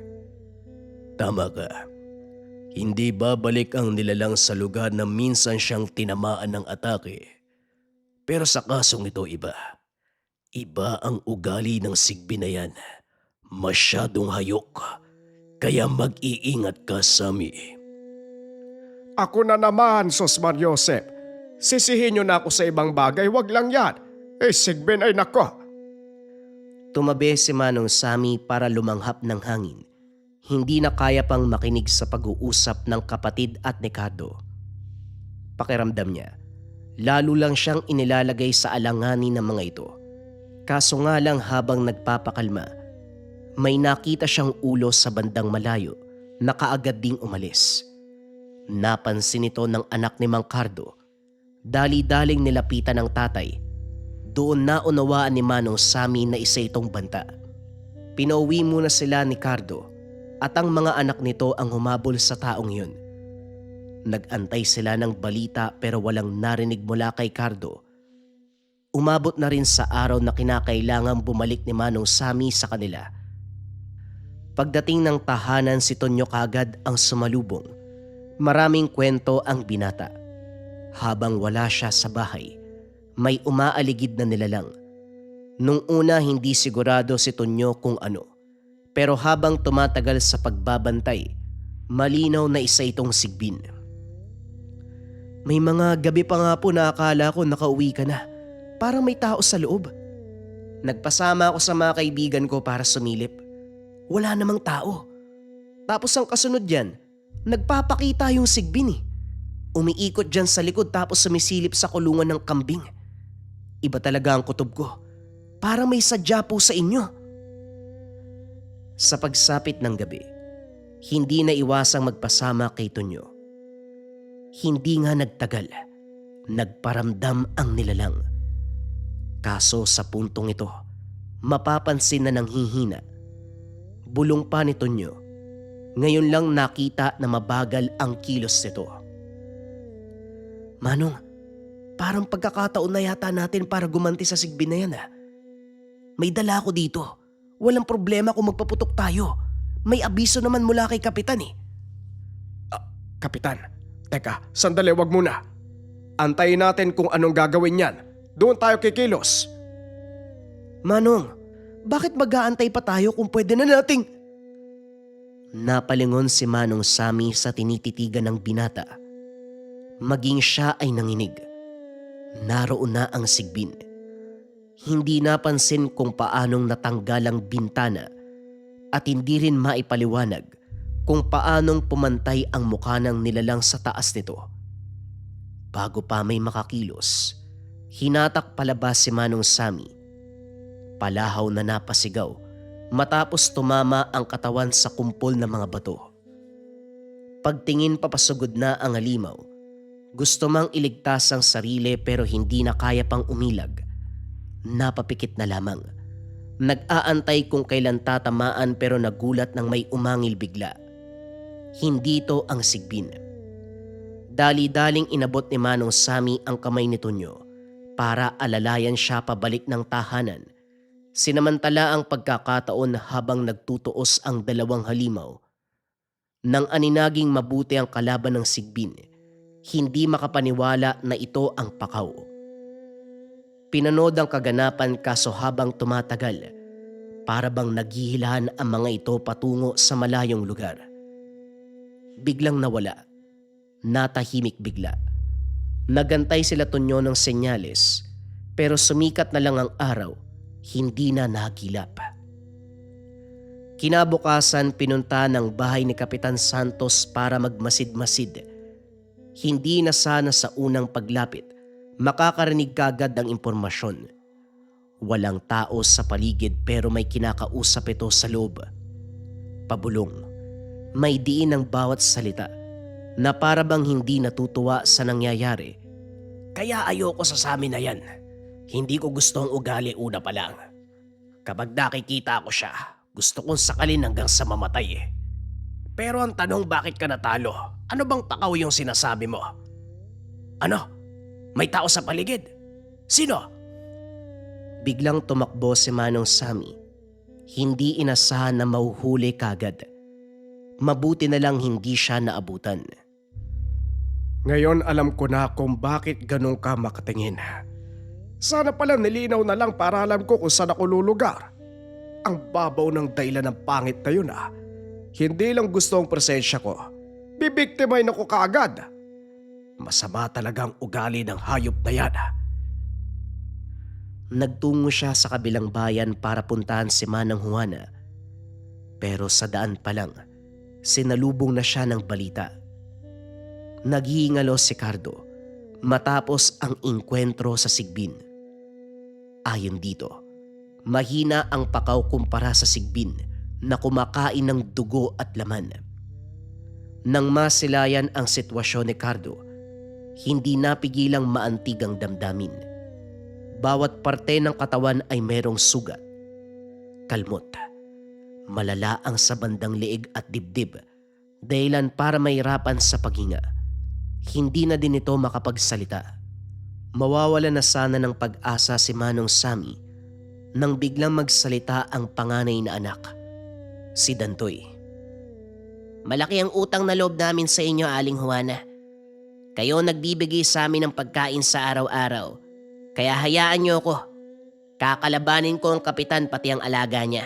Tama ka. Hindi babalik ang nilalang sa lugar na minsan siyang tinamaan ng atake. Pero sa kasong ito iba. Iba ang ugali ng sigbin na yan. Masyadong hayok. Kaya mag-iingat ka, Sami. Ako na naman, Sosman Joseph. Sisihin nyo na ako sa ibang bagay, wag lang yan. Sigbin ay nako. Tumabi si Manong Sami para lumanghap ng hangin. Hindi na kaya pang makinig sa pag-uusap ng kapatid at ni Cardo. Pakiramdam niya, lalo lang siyang inilalagay sa alanganin ng mga ito. Kaso nga lang habang nagpapakalma, may nakita siyang ulo sa bandang malayo na kaagad ding umalis. Napansin ito ng anak ni Mang Cardo. Dali-daling nilapitan ng tatay. Doon naunawaan ni Manong Sami na isa itong banta. Pinauwi muna sila ni Cardo at ang mga anak nito ang humabol sa taong yun. Nag-antay sila ng balita pero walang narinig mula kay Cardo. Umabot na rin sa araw na kinakailangang bumalik ni Manong Sami sa kanila. Pagdating ng tahanan, si Tonyo kagad ang sumalubong. Maraming kwento ang binata. Habang wala siya sa bahay, may umaaligid na nilalang. Nung una hindi sigurado si Tonyo kung ano. Pero habang tumatagal sa pagbabantay, malinaw na isa itong sigbin. May mga gabi pa nga po na akala ko nakauwi ka na. Parang may tao sa loob. Nagpasama ako sa mga kaibigan ko para sumilip. Wala namang tao. Tapos ang kasunod dyan, nagpapakita yung sigbin eh. Umiikot dyan sa likod tapos sumisilip sa kulungan ng kambing. Iba talaga ang kutob ko. Parang may sadya po sa inyo. Sa pagsapit ng gabi, hindi na iwasang magpasama kay Tonyo. Hindi nga nagtagal, nagparamdam ang nilalang. Kaso sa puntong ito, mapapansin na nanghihina. Bulong pa ni Tonyo, ngayon lang nakita na mabagal ang kilos nito. Manong, parang pagkakataon na yata natin para gumanti sa sigbin na yan ah. May dala ako dito. Walang problema kung magpaputok tayo. May abiso naman mula kay Kapitan eh. Kapitan, teka, sandali wag muna. Antayin natin kung anong gagawin yan. Doon tayo kikilos. Manong, bakit mag-aantay pa tayo kung pwede na nating... Napalingon si Manong Sami sa tinititigan ng binata. Maging siya ay nanginig. Naroon na ang sigbin. Hindi napansin kung paanong natanggal ang bintana at hindi rin maipaliwanag kung paanong pumantay ang mukha ng nilalang sa taas nito. Bago pa may makakilos, hinatak palabas si Manong Sami. Palahaw na napasigaw matapos tumama ang katawan sa kumpol ng mga bato. Pagtingin papasugod na ang halimaw, gusto mang iligtas ang sarili pero hindi na kaya pang umilag. Napapikit na lamang. Nag-aantay kung kailan tatamaan pero nagulat nang may umangil bigla. Hindi ito ang sigbin. Dali-daling inabot ni Manong Sami ang kamay ni Tonyo para alalayan siya pabalik ng tahanan. Sinamantala ang pagkakataon habang nagtutuos ang dalawang halimaw. Nang aninaging mabuti ang kalaban ng sigbin, hindi makapaniwala na ito ang pakaw. Pinanood ang kaganapan kaso habang tumatagal, para bang naghihilahan ang mga ito patungo sa malayong lugar. Biglang nawala. Natahimik bigla. Nagantay sila Tonyo ng senyales, pero sumikat na lang ang araw, hindi na nagilap. Kinabukasan pinunta ng bahay ni Kapitan Santos para magmasid-masid. Hindi na sana sa unang paglapit, Makakarinig kagad ng impormasyon. Walang tao sa paligid pero may kinakausap ito sa loob. Pabulong. May diin ang bawat salita na para bang hindi natutuwa sa nangyayari. Kaya ayoko sa amin na yan. Hindi ko gusto ang ugali una pa lang. Kapag nakikita ko siya, gusto kong sakalin hanggang sa mamatay eh. Pero ang tanong, bakit ka natalo? Ano bang pakaw yung sinasabi mo? Ano? May tao sa paligid? Sino? Biglang tumakbo si Manong Sammy. Hindi inasahan na mahuhuli kagad. Mabuti na lang hindi siya naabutan. Ngayon alam ko na kung bakit ganun ka makatingin. Sana pala nilinaw na lang para alam ko kung saan ako lulugar. Ang babaw ng dahilan ng pangit na yun ah. Hindi lang gusto ang presensya ko. Bibiktimahin ako kaagad. Masama talagang ugali ng hayop na yan. Nagtungo siya sa kabilang bayan para puntahan si Manang Juana. Pero sa daan pa lang, sinalubong na siya ng balita. Naghihingalo si Cardo matapos ang inkwentro sa Sigbin. Ayon dito, mahina ang pakaw kumpara sa Sigbin na kumakain ng dugo at laman. Nang masilayan ang sitwasyon ni Cardo, hindi napigilang maantig ang damdamin. Bawat parte ng katawan ay merong sugat. Kalmot. Malala ang sa bandang leeg at dibdib, dahilan para mahirapan sa paghinga. Hindi na din ito makapagsalita. Mawawala na sana ng pag-asa si Manong Sammy nang biglang magsalita ang panganay na anak, si Dantoy. Malaki ang utang na loob namin sa inyo, Aling Juana. Kayo nagbibigay sa amin ng pagkain sa araw-araw. Kaya hayaan niyo ako. Kakalabanin ko ang kapitan pati ang alaga niya.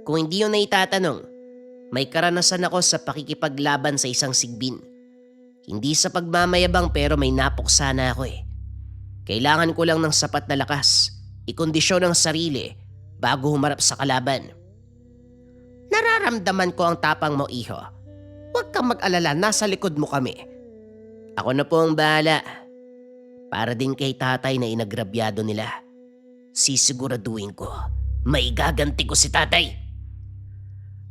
Kung hindi yun na itatanong, may karanasan ako sa pakikipaglaban sa isang sigbin. Hindi sa pagmamayabang pero may napuksa na ako eh. Kailangan ko lang ng sapat na lakas, ikondisyon ang sarili bago humarap sa kalaban. Nararamdaman ko ang tapang mo, iho. Huwag kang mag-alala, nasa likod mo kami. Ako na po ang bahala. Para din kay tatay na inagrabyado nila. Sisiguraduhin ko, may gaganti ko si tatay.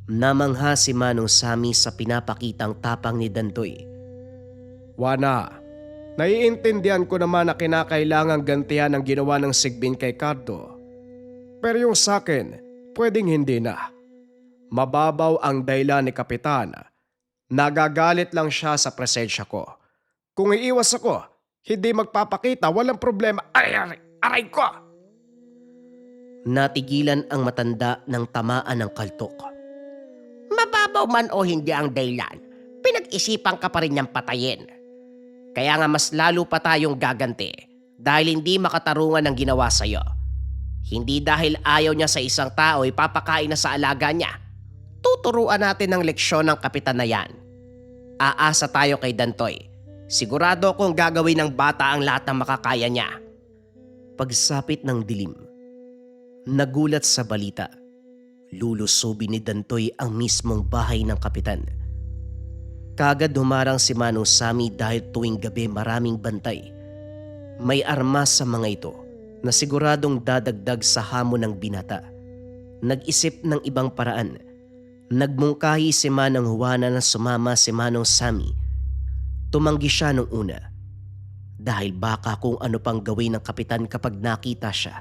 Namangha si Manong Sammy sa pinapakitang tapang ni Dantoy. Juana, naiintindihan ko naman na kinakailangang gantihan ang ginawa ng Sigbin kay Cardo. Pero yung sakin, pwedeng hindi na. Mababaw ang dahilan ni Kapitan. Nagagalit lang siya sa presensya ko. Kung iiwas ako, hindi magpapakita, walang problema. Aray ko! Natigilan ang matanda ng tamaan ng kaltok. Mababaw man o hindi ang dahilan, pinag-isipan ka pa rin niyang patayin. Kaya nga mas lalo pa tayong gaganti dahil hindi makatarungan ang ginawa sa'yo. Hindi dahil ayaw niya sa isang tao ipapakain na sa alaga niya. Tuturuan natin ng leksyon ng kapitan na yan. Aasa tayo kay Dantoy. Sigurado akong gagawin ng bata ang lahat ng makakaya niya. Pagsapit ng dilim, nagulat sa balita. Lulusobin ni Dantoy ang mismong bahay ng kapitan. Kagad humarang si Manong Sammy dahil tuwing gabi maraming bantay. May armas sa mga ito na siguradong dadagdag sa hamon ng binata. Nag-isip ng ibang paraan. Nagmungkahi si Manang Juana na sumama si Manong Sammy. Tumanggi siya nung una dahil baka kung ano pang gawin ng kapitan kapag nakita siya.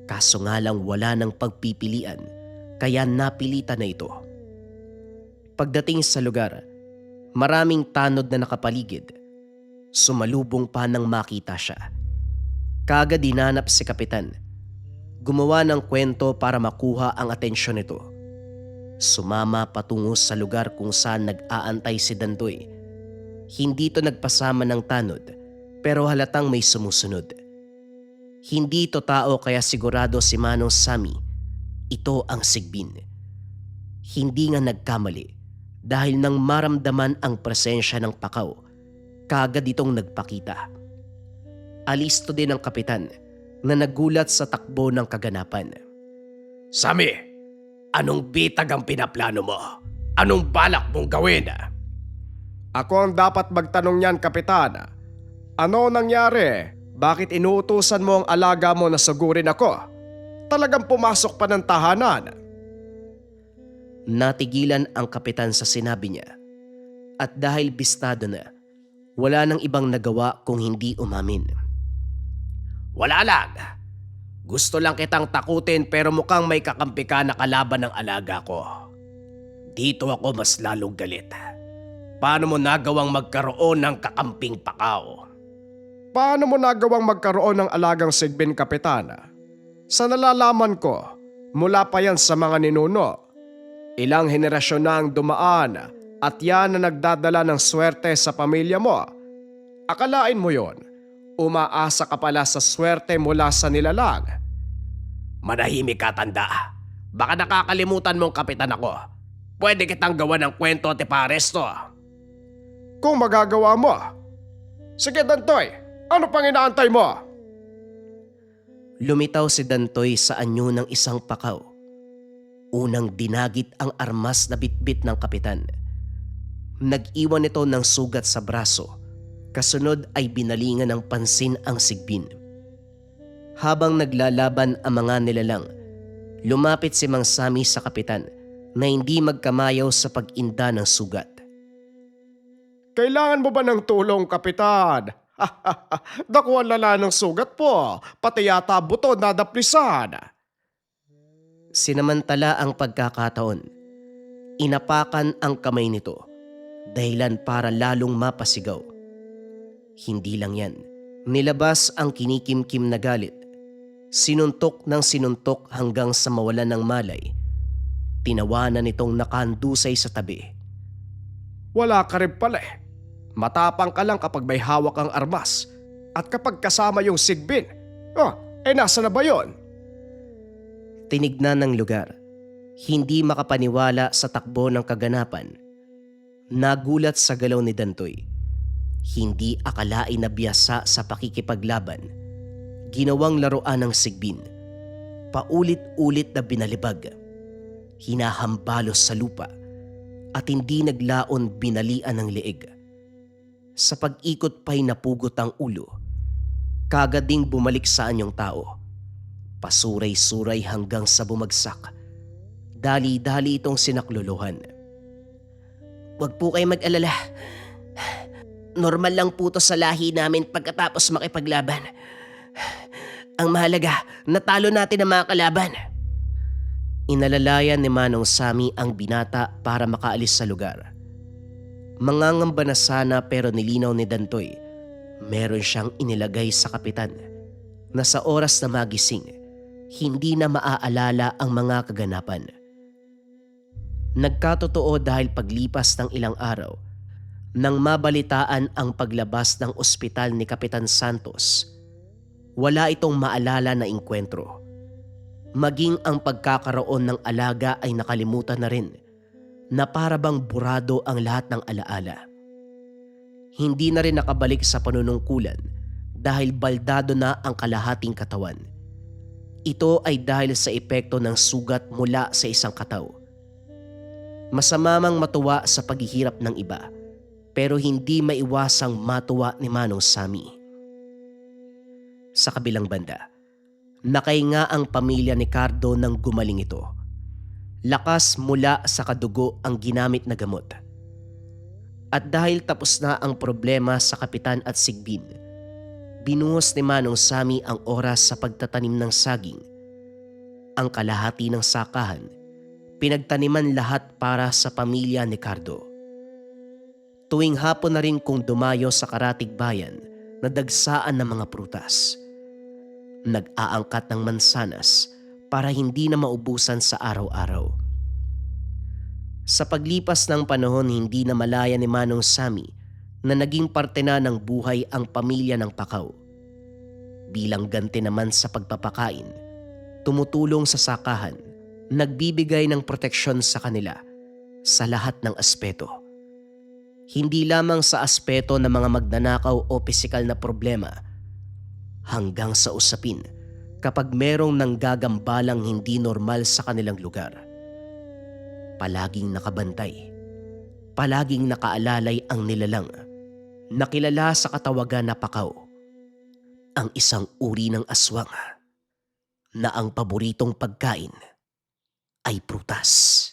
Kaso nga lang wala ng pagpipilian kaya napilitan na ito. Pagdating sa lugar, maraming tanod na nakapaligid. Sumalubong pa nang makita siya. Kagad dinanap si kapitan. Gumawa ng kwento para makuha ang atensyon nito. Sumama patungo sa lugar kung saan nag-aantay si Dantoy. Hindi ito nagpasama ng tanod pero halatang may sumusunod. Hindi ito tao kaya sigurado si Manong Sammy. Ito ang Sigbin. Hindi nga nagkamali dahil nang maramdaman ang presensya ng pakaw, kagad itong nagpakita. Alisto din ang kapitan na nagulat sa takbo ng kaganapan. Sammy, anong bitag ang pinaplano mo? Anong balak mong gawin? Ako ang dapat magtanong niyan, Kapitan. Ano nangyari? Bakit inuutusan mo ang alaga mo na sugurin ako? Talagang pumasok pa ng tahanan. Natigilan ang kapitan sa sinabi niya. At dahil bistado na, wala nang ibang nagawa kung hindi umamin. Wala lang. Gusto lang kitang takutin pero mukhang may kakampi ka na kalaban ng alaga ko. Dito ako mas lalong galit. Paano mo nagawang magkaroon ng kakamping Pakaw? Paano mo nagawang magkaroon ng alagang Sigbin, Kapitana? Sa nalalaman ko, mula pa yan sa mga ninuno. Ilang henerasyon na ang dumaan at yan na nagdadala ng swerte sa pamilya mo. Akalain mo yon, umaasa ka pala sa swerte mula sa nilalang. Manahimik ka, tanda. Baka nakakalimutan mong kapitan ako. Pwede kitang gawa ng kwento at iparesto. Kung magagawa mo. Sige, Dantoy, ano pang inaantay mo? Lumitaw si Dantoy sa anyo ng isang pakaw. Unang dinagit ang armas na bitbit ng kapitan. Nag-iwan ito ng sugat sa braso. Kasunod ay binalingan ng pansin ang Sigbin. Habang naglalaban ang mga nilalang, lumapit si Mang Sami sa kapitan na hindi magkamayaw sa pag-inda ng sugat. Kailangan mo ba ng tulong, Kapitan? Dakuan lala ng sugat po, pati yata buto nadaplisan. Sinamantala ang pagkakataon. Inapakan ang kamay nito, dahilan para lalong mapasigaw. Hindi lang yan, nilabas ang kinikimkim na galit. Sinuntok ng sinuntok hanggang sa mawalan ng malay. Tinawanan nitong nakandusay sa tabi. Wala ka rin pala eh. Matapang ka lang kapag may hawak ang armas at kapag kasama yung Sigbin. Nasa na ba yon? Tinignan ng lugar. Hindi makapaniwala sa takbo ng kaganapan. Nagulat sa galaw ni Dantoy. Hindi akalain na biyasa sa pakikipaglaban. Ginawang laruan ng Sigbin. Paulit-ulit na binalibag. Hinahambalos sa lupa. At hindi naglaon binalian ng leeg. Sa pag-ikot pa'y napugot ang ulo. Kagad ding bumalik sa anyong tao. Pasuray-suray hanggang sa bumagsak. Dali-dali itong sinakluluhan. Huwag po kayo mag-alala. Normal lang po to sa lahi namin pagkatapos makipaglaban. Ang mahalaga, natalo natin ang mga kalaban. Inalalayan ni Manong Sami ang binata para makaalis sa lugar. Mangangamba na sana pero nilinaw ni Dantoy, meron siyang inilagay sa kapitan na sa oras na magising, hindi na maaalala ang mga kaganapan. Nagkatotoo dahil paglipas ng ilang araw, nang mabalitaan ang paglabas ng ospital ni Kapitan Santos, wala itong maalala na inkwentro. Maging ang pagkakaroon ng alaga ay nakalimutan na rin na para bang burado ang lahat ng alaala. Hindi na rin nakabalik sa panunungkulan dahil baldado na ang kalahating katawan. Ito ay dahil sa epekto ng sugat mula sa isang kataw. Masama mang matuwa sa paghihirap ng iba, pero hindi maiwasang matuwa ni Manong Sami. Sa kabilang banda, nakahinga ang pamilya ni Cardo nang gumaling ito. Lakas mula sa kadugo ang ginamit na gamot. At dahil tapos na ang problema sa kapitan at Sigbin, binuhos ni Manong Sami ang oras sa pagtatanim ng saging. Ang kalahati ng sakahan, pinagtaniman lahat para sa pamilya ni Cardo. Tuwing hapon na rin kung dumayo sa karatig bayan na dagsaan ng mga prutas. Nag-aangkat ng mansanas para hindi na maubusan sa araw-araw. Sa paglipas ng panahon, hindi na malaya ni Manong Sami na naging parte na ng buhay ang pamilya ng Pakaw. Bilang ganti naman sa pagpapakain, tumutulong sa sakahan, nagbibigay ng proteksyon sa kanila sa lahat ng aspeto. Hindi lamang sa aspeto ng mga magnanakaw o pisikal na problema, hanggang sa usapin kapag merong nanggagambalang hindi normal sa kanilang lugar. Palaging nakabantay, palaging nakaalalay ang nilalang, nakilala sa katawagan na pakaw, ang isang uri ng aswang na ang paboritong pagkain ay prutas.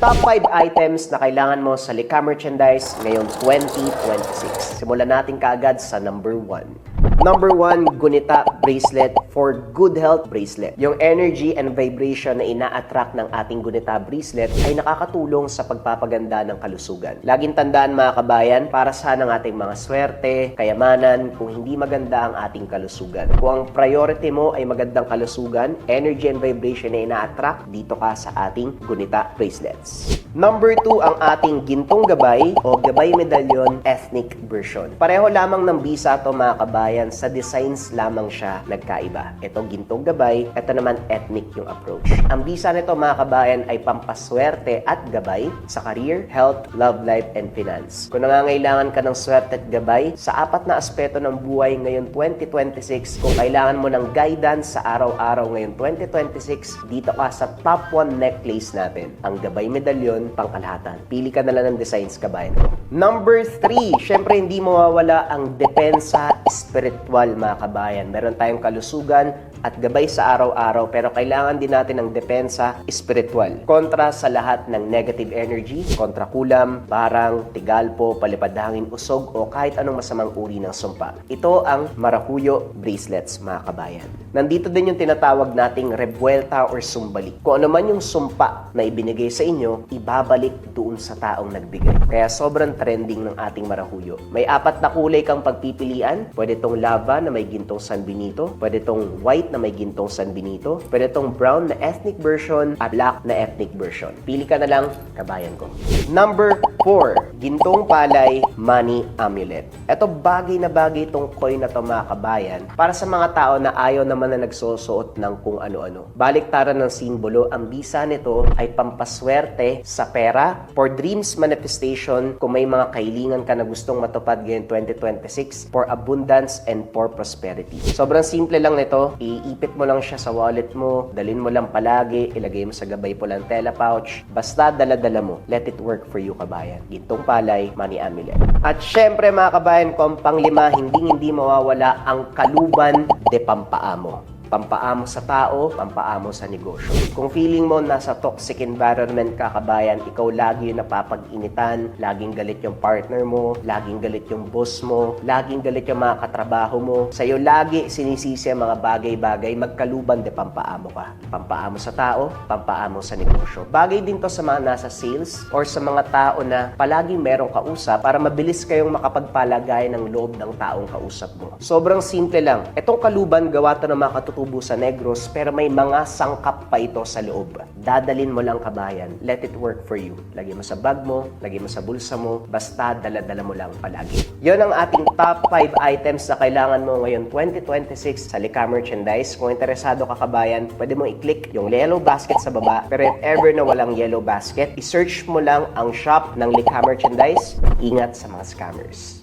Top 5 items na kailangan mo sa Lika Merchandise ngayong 2026. Simulan natin kaagad sa number 1. Number 1, Gunita Bracelet for Good Health Bracelet. Yung energy and vibration na ina-attract ng ating Gunita Bracelet ay nakakatulong sa pagpapaganda ng kalusugan. Laging tandaan mga kabayan, para saan ang ating mga swerte, kayamanan, kung hindi maganda ang ating kalusugan. Kung ang priority mo ay magandang kalusugan, energy and vibration na ina-attract, dito ka sa ating Gunita Bracelets. Number 2, ang ating Gintong Gabay o Gabay Medallion Ethnic Version. Pareho lamang ng bisa to mga kabayan, sa designs lamang siya nagkaiba. Ito Gintong Gabay, ito naman ethnic yung approach. Ang bisa nito mga kabayan ay pampaswerte at gabay sa career, health, love life, and finance. Kung nangangailangan ka ng swerte at gabay sa 4 na aspeto ng buhay ngayon 2026, kung kailangan mo ng guidance sa araw-araw ngayon 2026, dito ka sa top 1 necklace natin, ang Gabay Medallion pangkalahatan. Pili ka na lang ng designs kabayan ko. Number 3, syempre hindi mawawala ang depensa spiritual mga kabayan. Meron tayong kalusugan at gabay sa araw-araw pero kailangan din natin ng depensa spiritual. Kontra sa lahat ng negative energy, kontra kulam, barang, tigalpo, palipadhangin, usog o kahit anong masamang uri ng sumpa. Ito ang Maracuyo Bracelets mga kabayan. Nandito din yung tinatawag nating rebuelta or sumbalik. Kung ano man yung sumpa na ibinigay sa inyo, ibabalik doon sa taong nagbigay. Kaya sobrang trending ng ating Maracuyo. May 4 na kulay kang pagpipilian. Pwede tong lava na may gintong San Benito, pwede tong white na may gintong San Benito, pwede tong brown na ethnic version at black na ethnic version. Pili ka na lang, kabayan ko. Number 4, Gintong Palay Money Amulet. Ito bagay na bagay itong coin na to mga kabayan para sa mga tao na ayaw naman na nagsusuot ng kung ano-ano. Baliktaran ng simbolo, ang bisa nito ay pampaswerte sa pera, for dreams manifestation, kung may mga kahilingan ka na gustong matupad ngayon 2026, for abundance and for prosperity. Sobrang simple lang nito, iipit mo lang siya sa wallet mo, dalhin mo lang palagi, ilagay mo sa gabay po lang tela pouch, basta dala-dala mo. Let it work for you kabayan. Gintong Palay Money Amulet. At syempre mga kabayan, kung pang-5, hindi mawawala ang Kaluban de Pampaamo. Pampaamo sa tao, pampaamo sa negosyo. Kung feeling mo nasa toxic environment ka kabayan, ikaw lagi yung napapag-initan, laging galit yung partner mo, laging galit yung boss mo, laging galit yung mga katrabaho mo, sa'yo lagi sinisisi ang mga bagay-bagay, magkaluban de pampaamo ka. Pampaamo sa tao, pampaamo sa negosyo. Bagay din to sa mga nasa sales or sa mga tao na palaging merong kausap para mabilis kayong makapagpalagay ng loob ng taong kausap mo. Sobrang simple lang. Itong kaluban, gawa to ng mga katutubo sa Negros, pero may mga sangkap pa ito sa loob. Dadalin mo lang kabayan. Let it work for you. Lagay mo sa bag mo, lagay mo sa bulsa mo, basta dala-dala mo lang palagi. Yon ang ating top 5 items na kailangan mo ngayon 2026 sa Lika Merchandise. Kung interesado ka kabayan, pwede mong i-click yung yellow basket sa baba. Pero if ever na walang yellow basket, i-search mo lang ang shop ng Lika Merchandise. Ingat sa mga scammers.